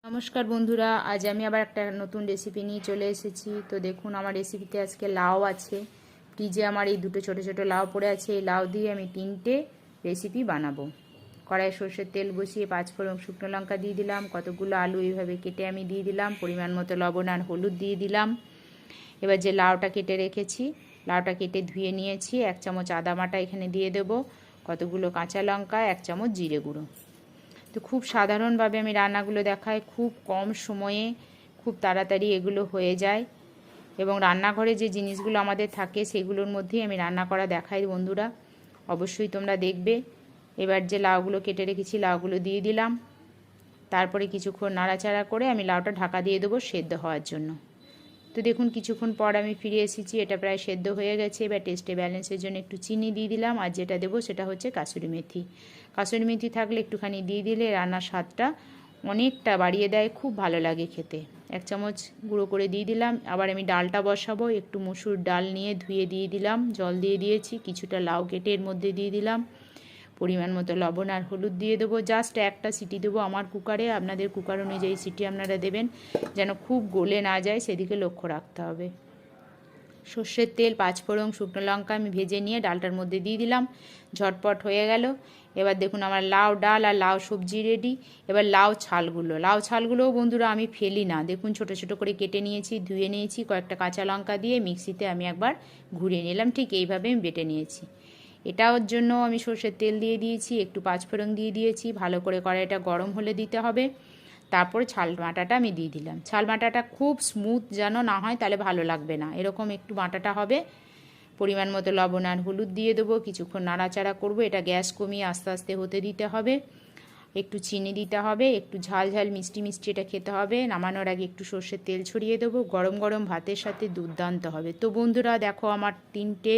নমস্কার বন্ধুরা, আজ আমি আবার একটা নতুন রেসিপি নিয়ে চলে এসেছি। তো দেখুন, আমার রেসিপিতে আজকে লাউ আছে। ফ্রিজে আমার এই দুটো ছোট ছোট লাউ পড়ে আছে। এই লাউ দিয়ে আমি 3টে রেসিপি বানাবো। কড়াই সর্ষের তেল বসিয়ে 5 ফোড়ন শুকনো লঙ্কা দিয়ে দিলাম। কতগুলো আলু এইভাবে কেটে আমি দিয়ে দিলাম। পরিমাণ মতো লবণ আর হলুদ দিয়ে দিলাম। এবার যে লাউটা কেটে রেখেছি, লাউটা কেটে ধুয়ে নিয়েছি, 1 চামচ আদা বাটা এখানে দিয়ে দেবো। কতগুলো কাঁচা লঙ্কা, 1 চামচ জিরে গুঁড়ো। তো খুব সাধারণভাবে আমি রান্নাগুলো দেখাই, খুব কম সময়ে খুব তাড়াতাড়ি এগুলো হয়ে যায় এবং রান্নাঘরে যে জিনিসগুলো আমাদের থাকে সেগুলোর মধ্যেই আমি রান্না করা দেখাই বন্ধুরা, অবশ্যই তোমরা দেখবে। এবার যে লাউগুলো কেটে রেখেছি লাউগুলো দিয়ে দিলাম। তারপরে কিছুক্ষণ নাড়াচাড়া করে আমি লাউটা ঢাকা দিয়ে দেবো সেদ্ধ হওয়ার জন্য। তো দেখুন, কিছুক্ষণ পর আমি ফিরে এসেছি, এটা প্রায় সেদ্ধ হয়ে গেছে। এবার টেস্টে ব্যালেন্সের জন্য একটু চিনি দিয়ে দিলাম, আর যেটা দেবো সেটা হচ্ছে কাসুরি মেথি। কাসুরি মেথি থাকলে একটুখানি দিয়ে দিলে রান্নার স্বাদটা অনেকটা বাড়িয়ে দেয়, খুব ভালো লাগে খেতে। 1 চামচ গুঁড়ো করে দিয়ে দিলাম। আবার আমি ডালটা বসাবো, একটু মসুর ডাল নিয়ে ধুয়ে দিয়ে দিলাম, জল দিয়ে দিয়েছি। কিছুটা লাউ কেটে এর মধ্যে দিয়ে দিলাম। পরিমাণ মতো লবণ আর হলুদ দিয়ে দেবো। জাস্ট একটা সিটি দেবো আমার কুকারে, আপনাদের কুকার অনুযায়ী সিটি আপনারা দেবেন, যেন খুব গলে না যায় সেদিকে লক্ষ্য রাখতে হবে। সর্ষের তেল, 5 ফোড়ন শুকনো লঙ্কা আমি ভেজে নিয়ে ডালটার মধ্যে দিয়ে দিলাম। ঝটপট হয়ে গেল। এবার দেখুন আমার লাউ ডাল আর লাউ সবজি রেডি। এবার লাউ ছালগুলোও বন্ধুরা আমি ফেলি না, দেখুন ছোট ছোট করে কেটে নিয়েছি, ধুয়ে নিয়েছি। কয়েকটা কাঁচা লঙ্কা দিয়ে মিক্সিতে আমি একবার ঘুরিয়ে নিলাম, ঠিক এইভাবে আমি বেটে নিয়েছি। এটার জন্য আমি সর্ষের তেল দিয়ে দিয়েছি, একটু 5 ফোড়ন দিয়ে দিয়েছি। ভালো করে কড়াইটা গরম হলে দিতে হবে। তারপরে ছাল বাটাটা আমি দিয়ে দিলাম। ছাল বাটাটা খুব স্মুথ যেন না হয়, তাহলে ভালো লাগবে না, এরকম একটু বাটাটা হবে। পরিমাণ মতো লবণ আর হলুদ দিয়ে দেবো। কিছুক্ষণ নাড়াচাড়া করব, এটা গ্যাস কমিয়ে আস্তে আস্তে হতে দিতে হবে। একটু চিনি দিতে হবে, একটু ঝাল ঝাল মিষ্টি মিষ্টি এটা খেতে হবে। নামানোর আগে একটু সর্ষের তেল ছড়িয়ে দেবো। গরম গরম ভাতের সাথে দুর্দান্ত হবে। তো বন্ধুরা দেখো, আমার 3টে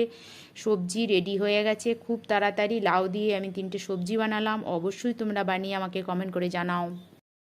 সবজি রেডি হয়ে গেছে। খুব তাড়াতাড়ি লাউ দিয়ে আমি 3টে সবজি বানালাম। অবশ্যই তোমরা বানিয়ে আমাকে কমেন্ট করে জানাও।